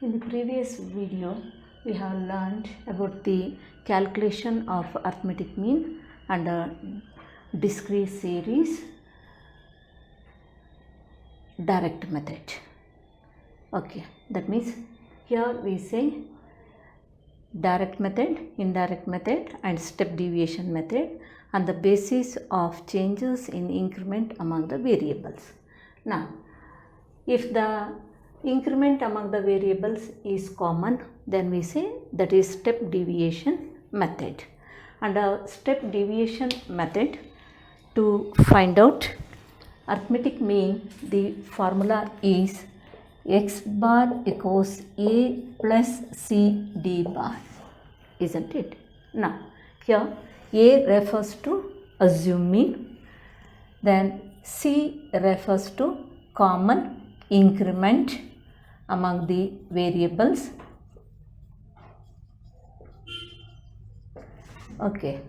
In the previous video, we have learned about the calculation of arithmetic mean and a discrete series direct method. Okay, that means here we say direct method, indirect method and step deviation method on the basis of changes in increment among the variables. Now, if the increment among the variables is common, then we say that is step deviation method. And a step deviation method, to find out arithmetic mean, the formula is x bar equals a plus c d bar, isn't it? Now, here a refers to assumed mean, then c refers to common increment among the variables. Okay,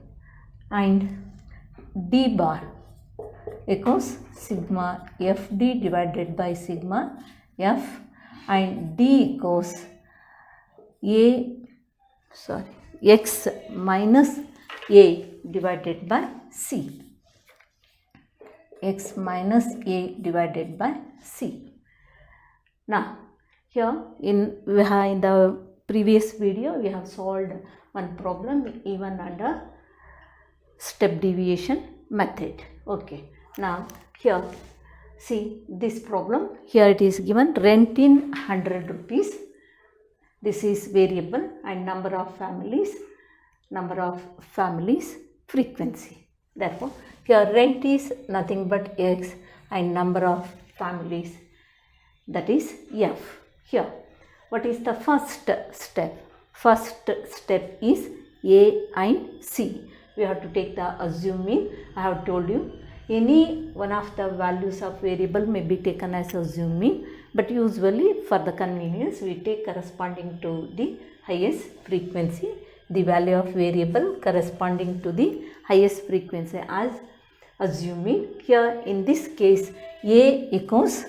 and d bar equals sigma fd divided by sigma f, and d equals x minus a divided by c, x minus a divided by c. Now, here in the previous video we have solved one problem even under step deviation method. Okay, now here see this problem. Here it is given rent in 100 rupees. This is variable and number of families frequency. Therefore, here rent is nothing but x and number of families, that is f. Here, what is the first step? First step is a and c. We have to take the assumed mean. I have told you any one of the values of variable may be taken as assumed mean, but usually for the convenience we take corresponding to the highest frequency, the value of variable corresponding to the highest frequency as assumed mean. Here in this case a equals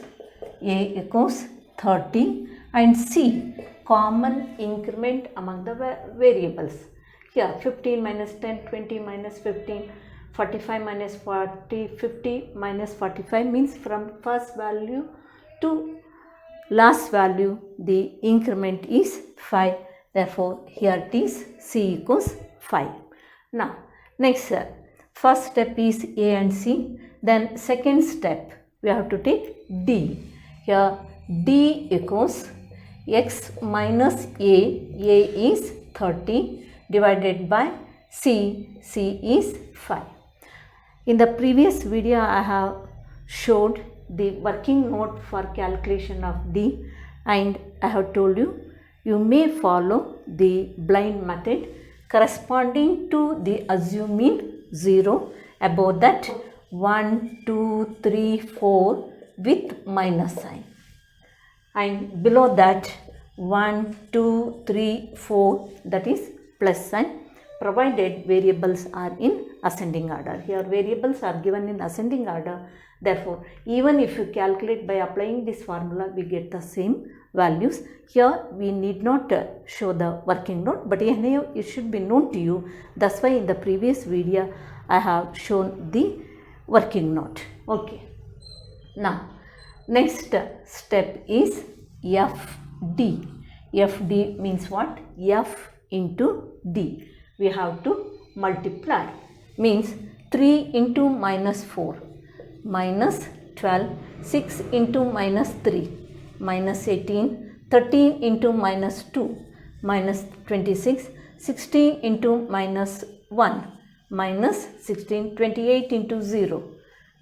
30 and c common increment among the variables. Here 15 minus 10, 20 minus 15, 45 minus 40, 50 minus 45 means from first value to last value the increment is 5. Therefore, here it is c equals 5. Now, next first step is a and c. Then second step we have to take d. Here d equals x minus a is 30 divided by c is 5. In the previous video I have showed the working note for calculation of d, and I have told you may follow the blind method corresponding to the assumed mean 0, above that 1, 2, 3, 4 with minus sign, and below that 1, 2, 3, 4 that is plus sign, provided variables are in ascending order. Here variables are given in ascending order. Therefore, even if you calculate by applying this formula, we get the same values. Here we need not show the working note, but anyhow it should be known to you. That's why in the previous video I have shown the working note. Okay. Now, next step is FD. FD means what? F into D. We have to multiply. Means 3 into minus 4, minus 12, 6 into minus 3, minus 18, 13 into minus 2, minus 26, 16 into minus 1, minus 16, 28 into 0,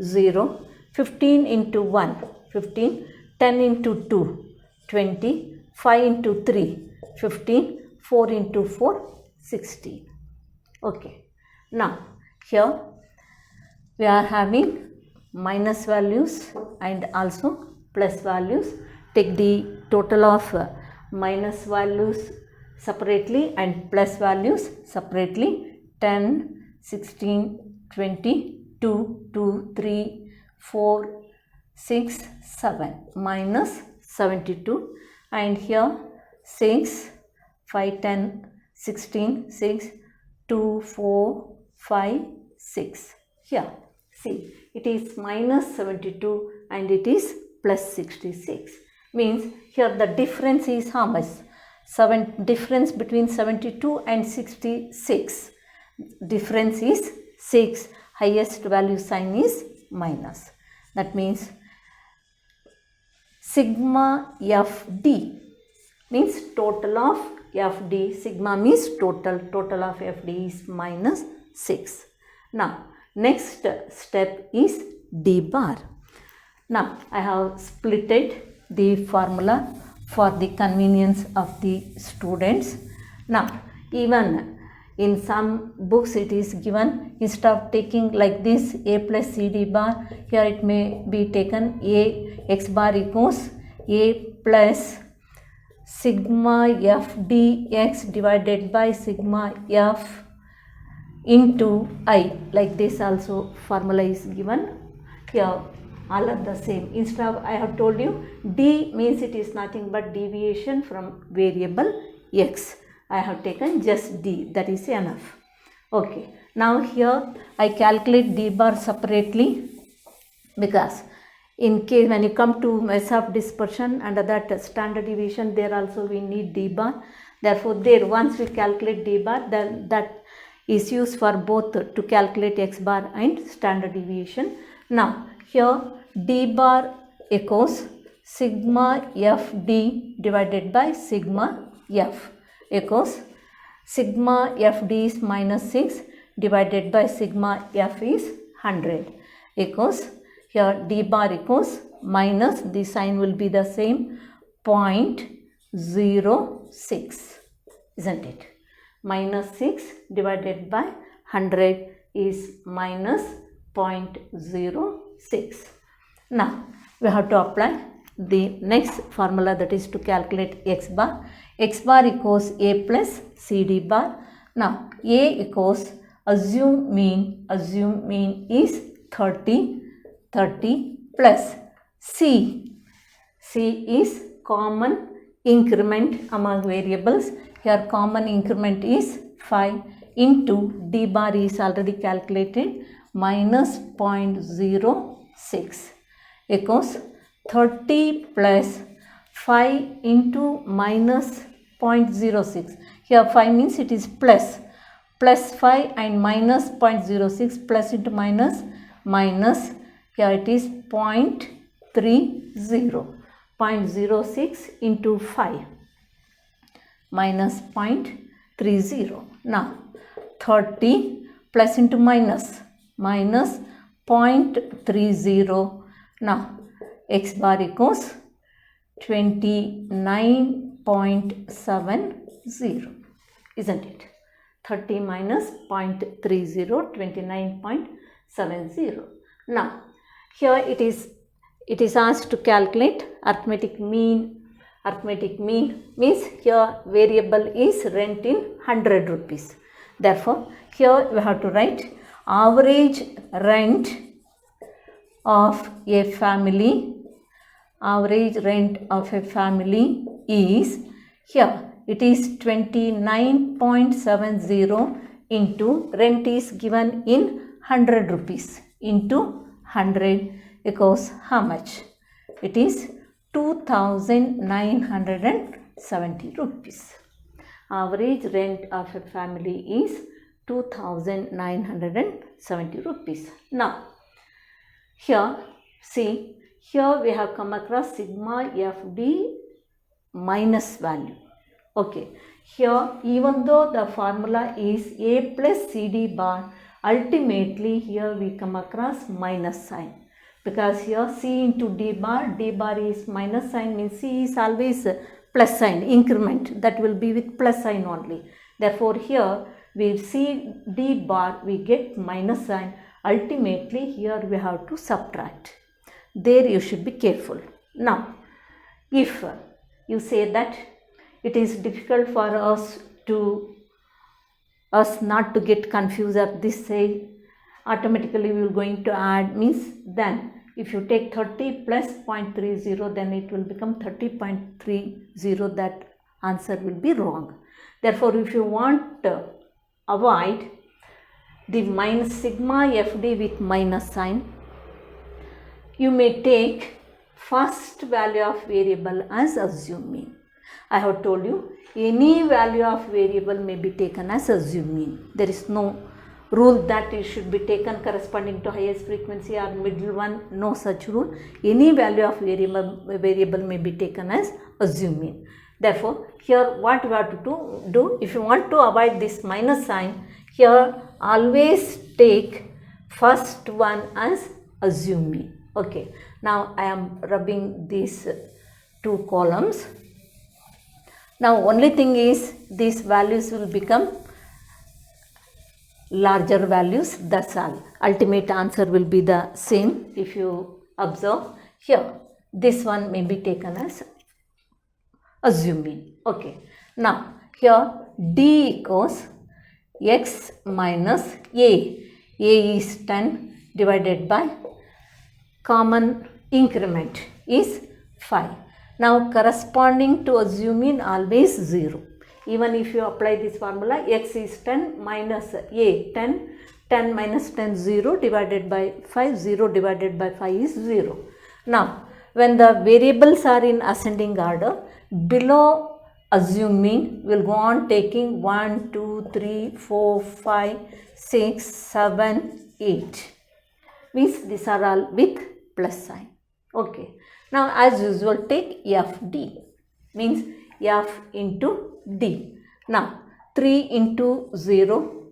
0, 15 into 1, 15, 10 into 2, 20, 5 into 3, 15, 4 into 4, 16. Okay. Now, here we are having minus values and also plus values. Take the total of minus values separately and plus values separately. 10, 16, 20, 2, 2, 3, 4, 6, 7, minus 72, and here 6, 5, 10, 16, 6, 2, 4, 5, 6. Here, see, it is minus 72 and it is plus 66. Means here the difference is how much? Difference between 72 and 66. Difference is 6. Highest value sign is minus. That means sigma FD means total of FD. Sigma means total. Total of FD is minus 6. Now, next step is D bar. Now, I have splitted the formula for the convenience of the students. Now, even in some books it is given, instead of taking like this A plus CD bar, here it may be taken A x bar equals A plus sigma F dx divided by sigma F into I. Like this also formula is given. Here all are the same. Instead of, I have told you, D means it is nothing but deviation from variable x. I have taken just D, that is enough. Okay, now here I calculate D bar separately, because in case when you come to measure of dispersion under that standard deviation, there also we need D bar. Therefore, there once we calculate D bar, then that is used for both to calculate x bar and standard deviation. Now, here D bar equals sigma FD divided by sigma F equals sigma FD is minus 6 divided by sigma F is 100 equals, here D bar equals minus, the sign will be the same, 0.06, isn't it? Minus 6 divided by 100 is minus 0.06. Now, we have to apply the next formula, that is to calculate x bar. X bar equals A plus CD bar. Now, A equals assume mean is 30 plus C. C is common increment among variables. Here common increment is 5 into D bar is already calculated, minus 0.06 equals 30 plus 5 into minus 0.06. Here 5 means it is plus 5 and minus 0.06, plus into minus, here it is 0.06 into 5 minus 0.30. Now 30 plus into minus 0.30. Now x bar equals 29.70, isn't it? 30 minus 0.30, 29.70. Now here it is asked to calculate arithmetic mean. Arithmetic mean means here variable is rent in 100 rupees. Therefore, here we have to write average rent of a family. Average rent of a family is, here it is 29.70 into, rent is given in 100 rupees into 100 equals how much? It is 2,970 rupees. Average rent of a family is 2,970 rupees. Now, here, see, here we have come across sigma FD minus value. Okay, here even though the formula is A plus CD bar, ultimately here we come across minus sign. Because here C into D bar is minus sign, means C is always plus sign, increment, that will be with plus sign only. Therefore, here we see D bar, we get minus sign. Ultimately, here we have to subtract. There you should be careful. Now, if you say that it is difficult for us not to get confused at this say, automatically we will going to add, means then if you take 30 plus 0.30, then it will become 30.30, that answer will be wrong. Therefore, if you want to avoid the minus sigma fd with minus sign, you may take first value of variable as assumed mean. I have told you any value of variable may be taken as assumed mean. There is no rule that it should be taken corresponding to highest frequency or middle one, no such rule. Any value of variable may be taken as assumed mean. Therefore, here what we have to do, if you want to avoid this minus sign, here always take first one as assumed mean. Okay, now I am rubbing these two columns. Now only thing is these values will become larger values, that's all. Ultimate answer will be the same. If you observe here, this one may be taken as assumed mean. Okay, now here D equals x minus A. A is 10 divided by common increment is 5. Now corresponding to assumed mean always 0. Even if you apply this formula, x is 10 minus A, 10, 10 minus 10, 0 divided by 5, 0 divided by 5 is 0. Now, when the variables are in ascending order, below assumed mean will go on taking 1, 2, 3, 4, 5, 6, 7, 8. Means these are all with plus sign. Okay. Now, as usual, take FD. Means F into D. Now, 3 into 0,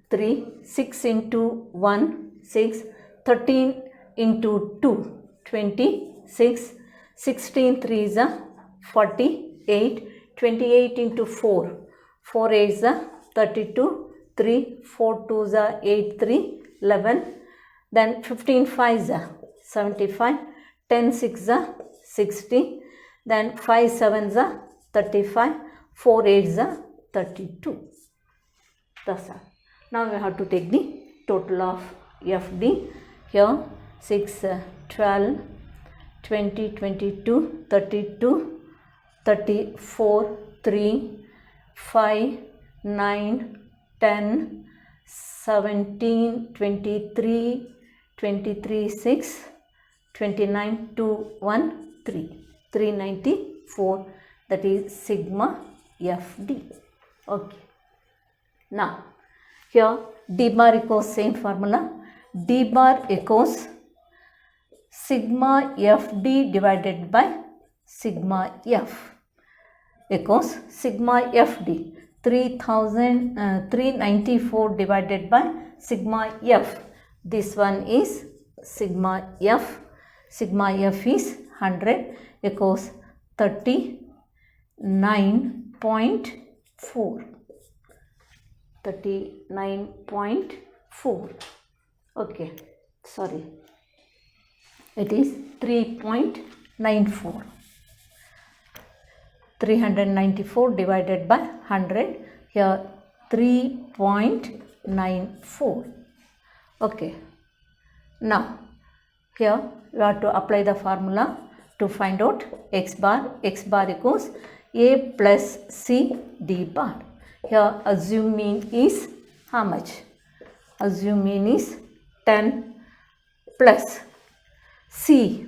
3, 6 into 1, 6, 13 into 2, 26, 16 3 is a 48, 28 into 4, 4 8 is a 32, 3, 4 2 is a 8, 3, 11, then 15 5 is a 75, 10 6 is a 60, then 5 7 is a 35, 4 8 is a 32. That's all. Now we have to take the total of FD. Here 6, 12, 20, 22, 32, 34, 3, 5, 9, 10, 17, 23, 23, 6, 29, 2, 1, 3, 394. That is sigma FD. Okay. Now, here D bar equals same formula. D bar equals sigma FD divided by sigma F equals sigma FD 394 divided by sigma F. This one is sigma F. Sigma F is 100 equals 39.4. 39.4. Okay, sorry. It is 3.94. 394 divided by 100. Here 3.94. Okay. Now, here we have to apply the formula to find out x bar. X bar equals A plus C D bar. Here assumed mean is how much? Assumed mean is 10 plus C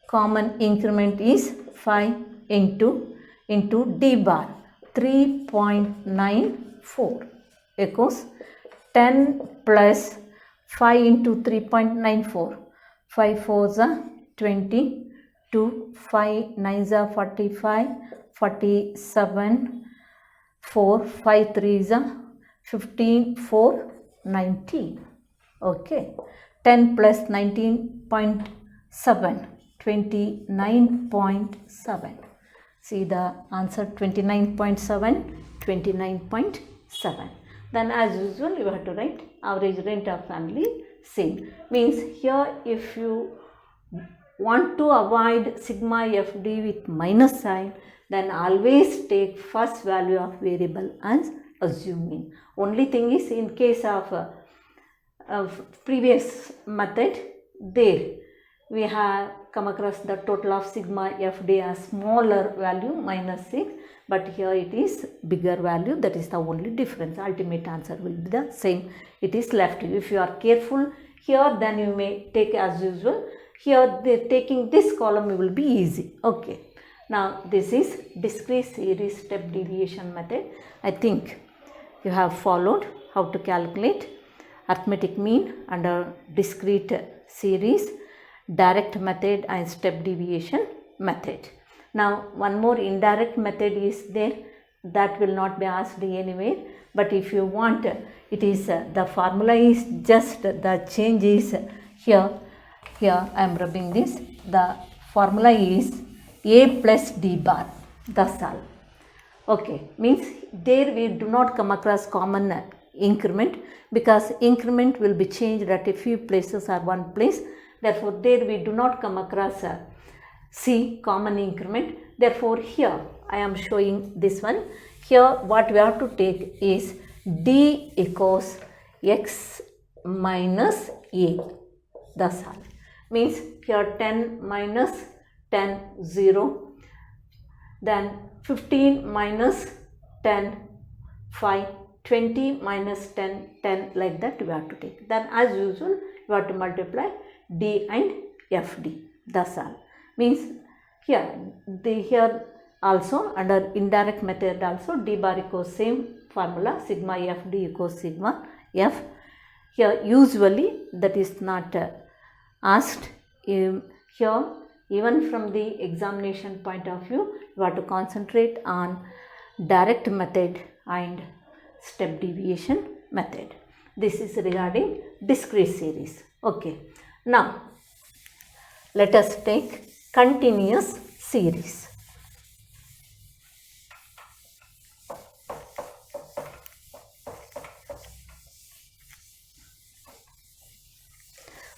common increment is 5 into D bar 3.94 equals 10 plus 5 into 3.94. 5 4s are 20, 2, 5 9s are 45, 47, 4, 5 3s are 15, 4, 19. Okay. 10 plus 19.7, 29.7. See the answer 29.7, 29.7. Then as usual you have to write average rent of family same. Means here if you want to avoid sigma FD with minus sign, then always take first value of variable as assumed mean. Only thing is in case of previous method, there we have come across the total of sigma FD as smaller value minus 6, but here it is bigger value. That is the only difference. Ultimate answer will be the same. It is left. If you are careful here, then you may take as usual. Here taking this column will be easy. Okay. Now this is discrete series step deviation method. I think you have followed how to calculate arithmetic mean under discrete series, direct method and step deviation method. Now one more indirect method is there, that will not be asked anywhere, but if you want, it is the formula is just the change is here I am rubbing this. The formula is a plus d bar, that's all. Okay, means there we do not come across common increment, because increment will be changed at a few places or one place. Therefore there we do not come across C, common increment. Therefore here I am showing this one. Here what we have to take is D equals x minus a, that's all. Means here 10 minus 10, 0, then 15 minus 10, 5, 20 minus 10, 10, like that we have to take. Then as usual you have to multiply D and FD, that's all. Means here also under indirect method also D bar equals same formula, sigma FD equals sigma F. Here usually that is not asked. Here even from the examination point of view, you have to concentrate on direct method and step deviation method. This is regarding discrete series. Okay. Now let us take continuous series.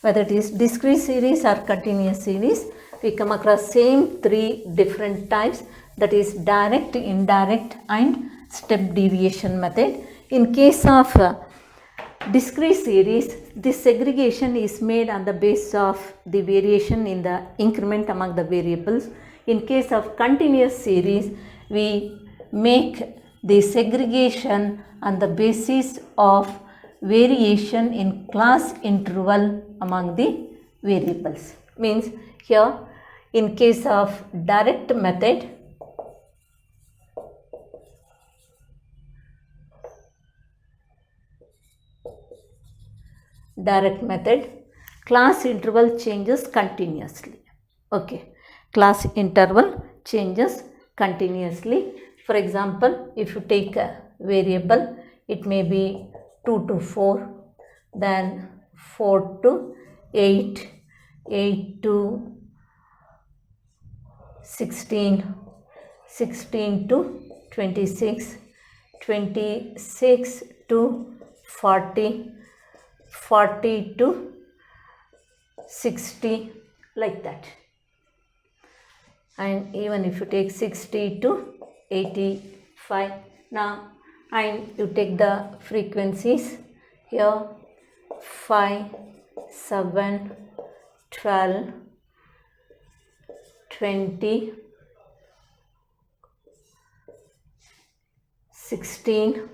Whether it is discrete series or continuous series, we come across same three different types, that is direct, indirect and step deviation method. In case of discrete series, this segregation is made on the basis of the variation in the increment among the variables. In case of continuous series, we make the segregation on the basis of variation in class interval among the variables. Means here in case of direct method, class interval changes continuously. Okay, class interval changes continuously. For example, if you take a variable, it may be 2 to 4, then 4 to 8, 8 to 16, 16 to 26, 26 to 40, 40 to 60, like that. And even if you take 60 to 85, now and you take the frequencies here 5, 7, 12, 20, 16,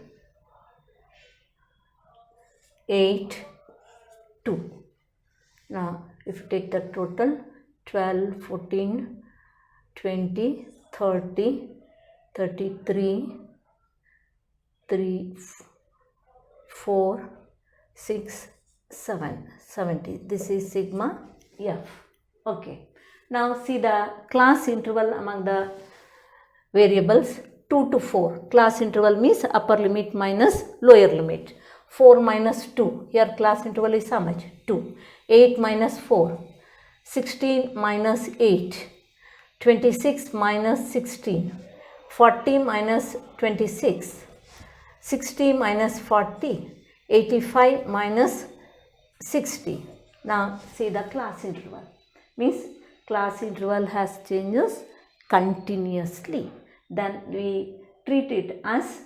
8, 2. Now if you take the total 12, 14, 20, 30, 33, 3, 4, 6, 7, 70. This is sigma F. Okay. Now see the class interval among the variables 2 to 4. Class interval means upper limit minus lower limit. 4 minus 2. Here class interval is how much? 2. 8 minus 4. 16 minus 8. 26 minus 16. 40 minus 26. 60 minus 40, 85 minus 60. Now see the class interval. Means class interval has changes continuously. Then we treat it as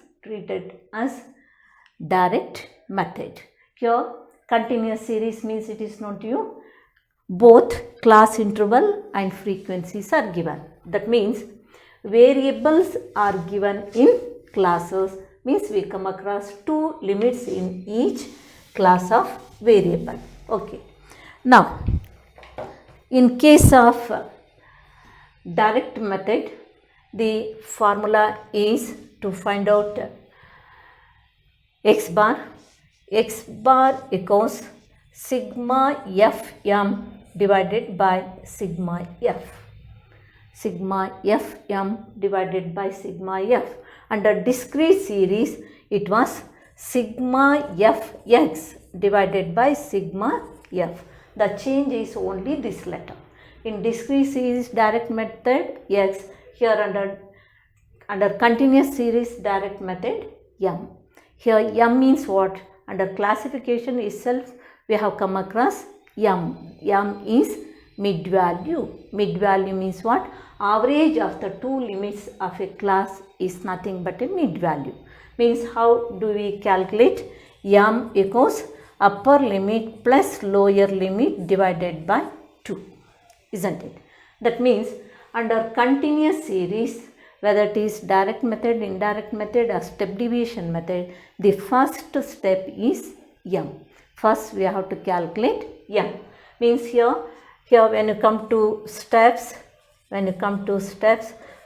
direct method. Here continuous series means it is known to you. both class interval and frequencies are given. That means variables are given in classes, means we come across two limits in each class of variable. Okay. Now, in case of direct method, the formula is to find out x bar. X bar equals sigma fm divided by sigma f. Sigma fm divided by sigma f. Under discrete series, it was sigma fx divided by sigma f. The change is only this letter. In discrete series direct method x, here under continuous series direct method m. Here m means what? Under classification itself we have come across m. M is mid value. Mid value means what? Average of the two limits of a class is nothing but a mid value. Means how do we calculate? M equals upper limit plus lower limit divided by 2, isn't it? That means under continuous series, whether it is direct method, indirect method or step deviation method, the first step is m. First we have to calculate m. Means here when you come to steps,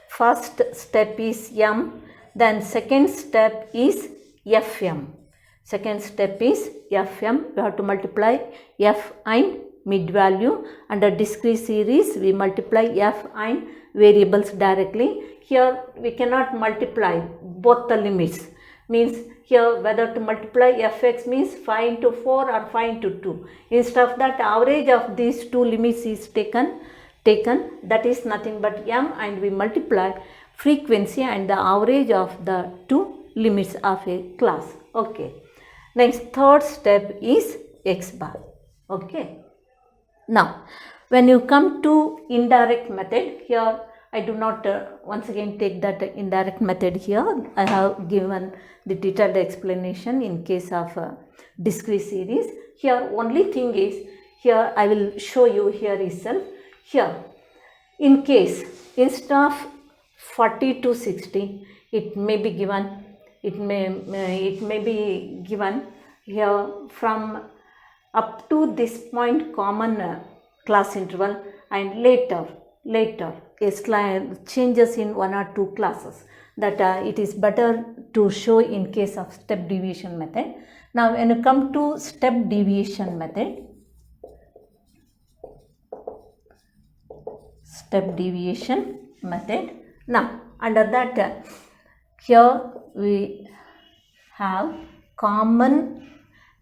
first step is m, then second step is fm. Second step is fm. We have to multiply f and mid value. Under discrete series we multiply f and variables directly. Here we cannot multiply both the limits. Means here whether to multiply fx means 5 into 4 or 5 into 2. Instead of that, average of these two limits is taken, that is nothing but m, and we multiply frequency and the average of the two limits of a class. Okay. Next, third step is x bar. Okay. Now, when you come to indirect method, here I do not once again take that indirect method here. I have given the detailed explanation in case of discrete series. Here only thing is, here I will show you here itself. Here, in case instead of 40 to 60, it may be given, it may be given here from up to this point common class interval, and later changes in one or two classes, that it is better to show in case of step deviation method. Now when you come to step deviation method, now under that here we have common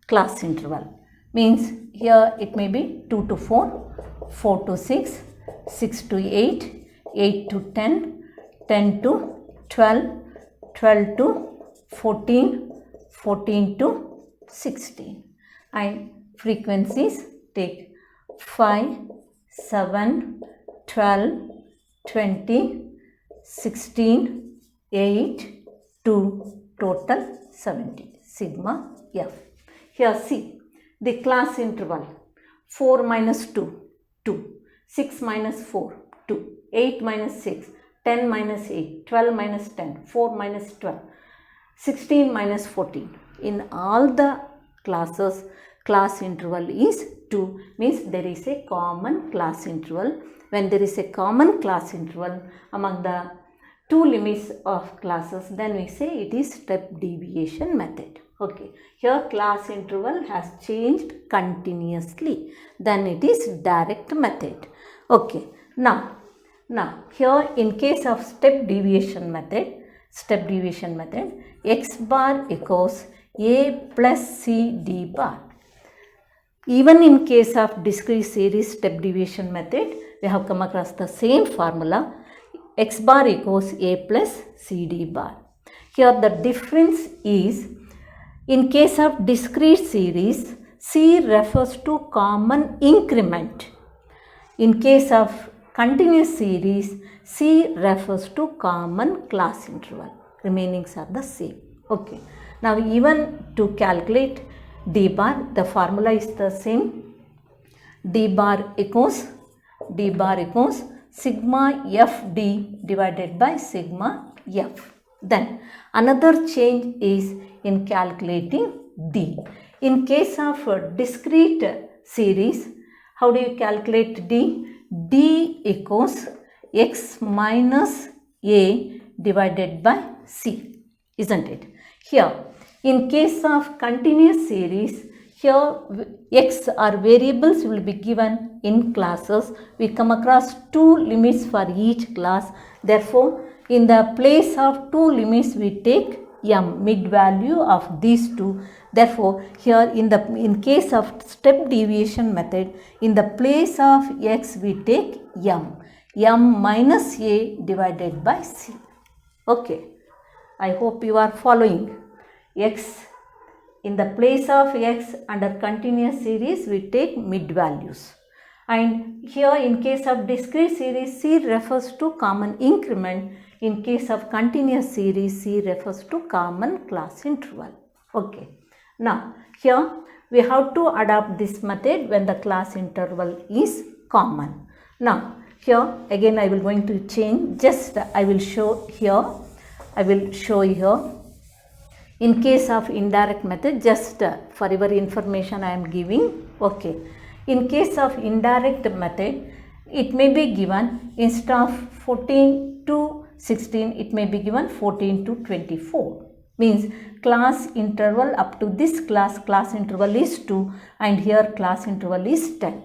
class interval. Means here it may be 2 to 4, 4 to 6, 6 to 8, 8 to 10, 10 to 12, 12 to 14, 14 to 16. And frequencies take 5, 7, 12, 20, 16, 8 to total 70, sigma f. Here see the class interval 4 minus 2, 2, 6 minus 4, 2, 8 minus 6, 10 minus 8, 12 minus 10, 4 minus 12, 16 minus 14. In all the classes, class interval is 2, means there is a common class interval. When there is a common class interval among the two limits of classes, then we say it is step deviation method. Okay, here class interval has changed continuously, then it is direct method. Okay, now here in case of step deviation method, x bar equals a plus c d bar. Even in case of discrete series step deviation method, we have come across the same formula, x bar equals a plus c d bar. Here the difference is, in case of discrete series, c refers to common increment. In case of continuous series, c refers to common class interval. Remainings are the same. Okay. Now even to calculate d bar, the formula is the same. d bar equals sigma fd divided by sigma f. Then another change is in calculating d. In case of discrete series, how do you calculate d? d equals x minus a divided by c, isn't it? Here, in case of continuous series, here x or variables will be given in classes. We come across two limits for each class. Therefore, in the place of two limits, we take m, mid value of these two. Therefore, here in case of step deviation method, in the place of x, we take m minus a divided by c. Okay, I hope you are following. X, in the place of x under continuous series, we take mid values. And here in case of discrete series, c refers to common increment. In case of continuous series, c refers to common class interval. Okay. Now, here we have to adopt this method when the class interval is common. Now, here again I will going to change, just I will show here. In case of indirect method, just for your information I am giving. Okay. In case of indirect method, it may be given instead of 14 to 16, it may be given 14 to 24. Means class interval up to this class interval is 2, and here class interval is 10.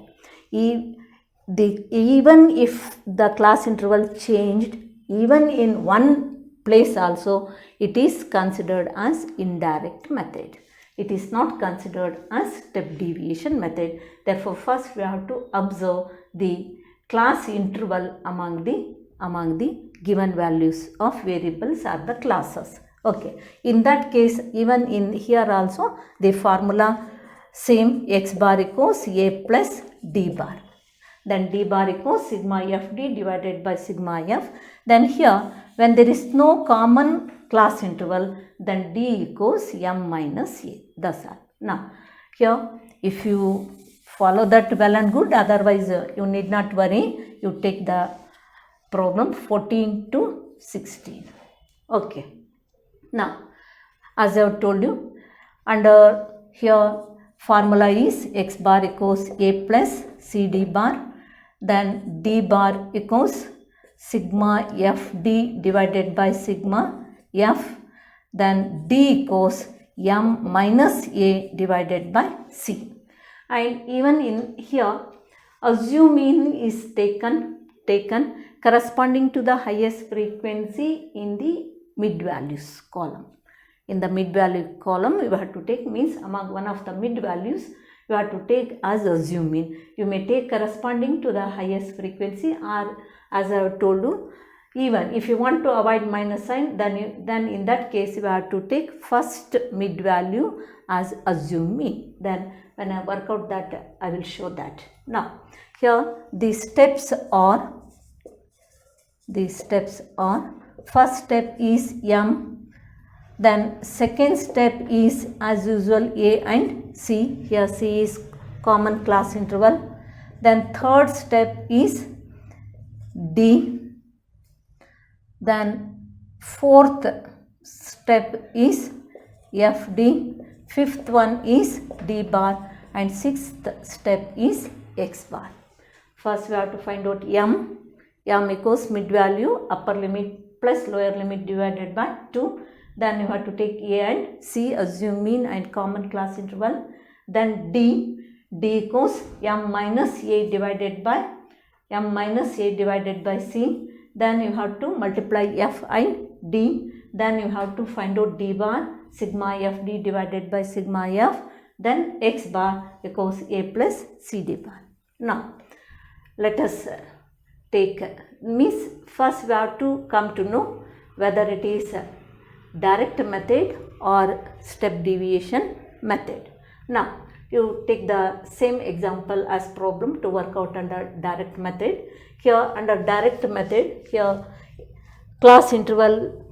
Even if the class interval changed, even in one place also, it is considered as indirect method. It is not considered as step deviation method. Therefore, first we have to observe the class interval among the given values of variables or the classes. Okay. In that case, even in here also, the formula same, x bar equals a plus d bar. Then d bar equals sigma fd divided by sigma f. Then here, when there is no common class interval, then d equals m minus a. That's all. Now, here if you follow that well and good, otherwise you need not worry. You take the problem 14 to 16. Okay. Now, as I have told you, under here formula is x bar equals a plus c d bar. Then d bar equals sigma fd divided by sigma f. Then d equals m minus a divided by c. And even in here, assuming is taken corresponding to the highest frequency in the mid values column. In the mid value column, you have to take, means among one of the mid values, you have to take as assuming. You may take corresponding to the highest frequency, or as I have told you, even if you want to avoid minus sign, then in that case you have to take first mid value as assuming. Then when I work out that, I will show that. Now, here the steps are, first step is m. Then second step is as usual a and c. Here c is common class interval. Then third step is d. Then fourth step is fd. Fifth one is d bar, and sixth step is x bar. First we have to find out m. M equals mid value, upper limit plus lower limit divided by 2. Then you have to take a and c, assume mean and common class interval. Then d equals m minus a divided by c. Then you have to multiply f and d. Then you have to find out d bar, sigma fd divided by sigma f. Then x bar equals a plus c d bar. Now, let us take, means first we have to come to know whether it is direct method or step deviation method. Now, you take the same example as problem to work out under direct method. Here under direct method, here class interval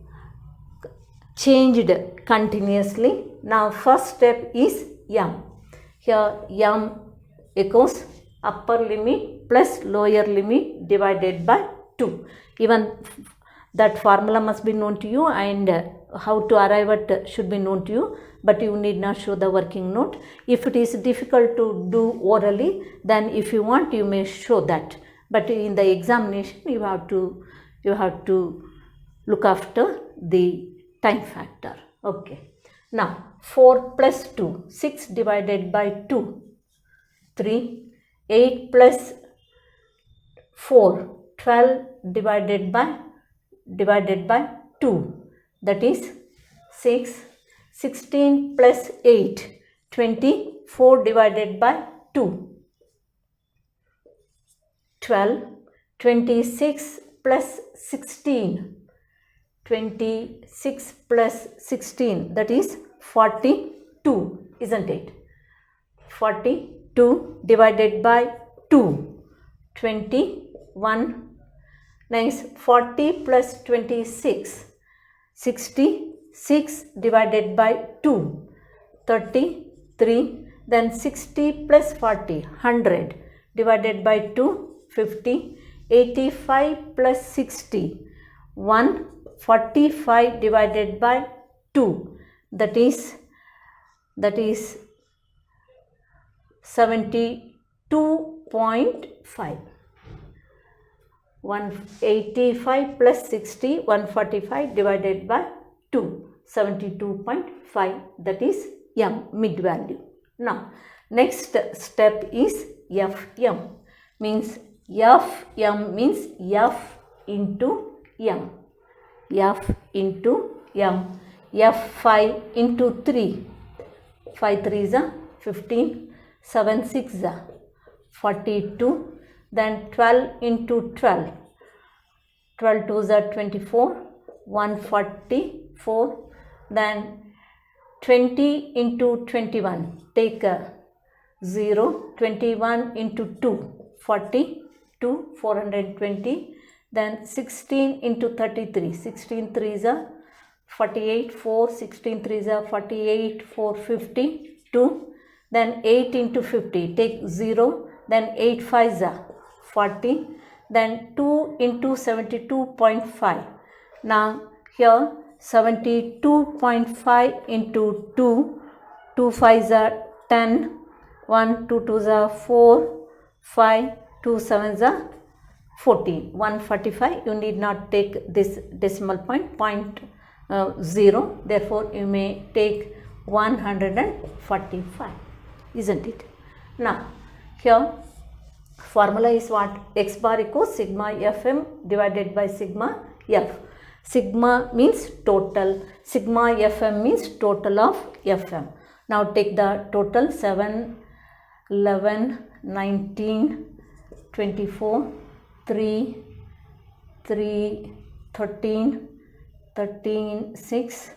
changed continuously. Now, first step is m. Here m equals upper limit plus lower limit divided by 2. Even that formula must be known to you, and how to arrive at should be known to you, but you need not show the working note. If it is difficult to do orally, then if you want, you may show that, but in the examination you have to look after the time factor. Okay. Now 4 plus 2, 6 divided by 2, 3. 8 plus 4, 12 divided by 2, that is 6. 16 plus 8, 24 divided by 2, 12. 26 plus 16, 26 plus 16, that is 42, isn't it? 42 divided by 2, 21. Nice. 40 plus 26, 66 divided by 2, 33. Then 60 plus 40, 100 divided by 2, 50. 85 plus 60, 145 divided by 2, that is 72.5. 185 plus 60, 145 divided by 2, 72.5, that is m, mid value. Now next step is Fm, means Fm means F into m, F into m, F5 into 3, 5 3s are 15, 7 6s are 42, then 12 into 12, 12 2s are 24, 144, then 20 into 21, take a 0, 21 into 2, 42, 420, then 16 into 33, 16 3s are 48, 4, 16 3s are 48, 4, 52, then 8 into 50, take 0, then 8 5s are 40, then 2 into 72.5. Now here 72.5 into 2, 2 5s are 10, 1 2 2s are 4, 5, 2 7s are 14, 145. You need not take this decimal point, 0, therefore you may take 145, isn't it? Now here formula is what? X bar equals sigma Fm divided by sigma F. Sigma means total, sigma Fm means total of Fm. Now take the total: 7, 11, 19, 24, 3, 13, 6,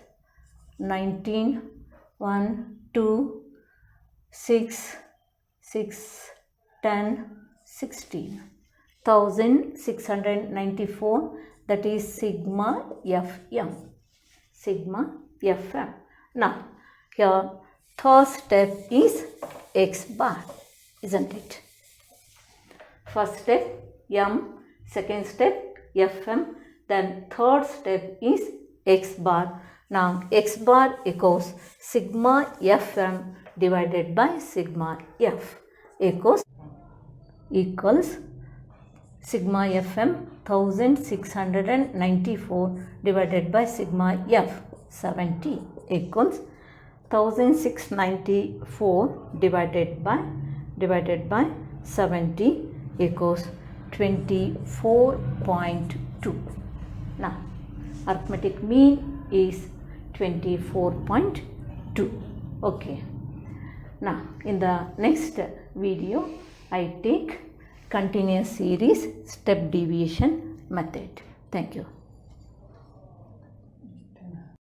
19, 1, 2, 6, 10, 16, 1694, that is sigma Fm, sigma Fm. Now here third step is X bar, isn't it? First step M, second step Fm, then third step is X bar. Now X bar equals sigma Fm divided by sigma F equals sigma Fm 1694 divided by sigma F 70 equals 1694 divided by 70 equals 24.2. Now arithmetic mean is 24.2. Okay. Now in the next video I take continuous series step deviation method. Thank you.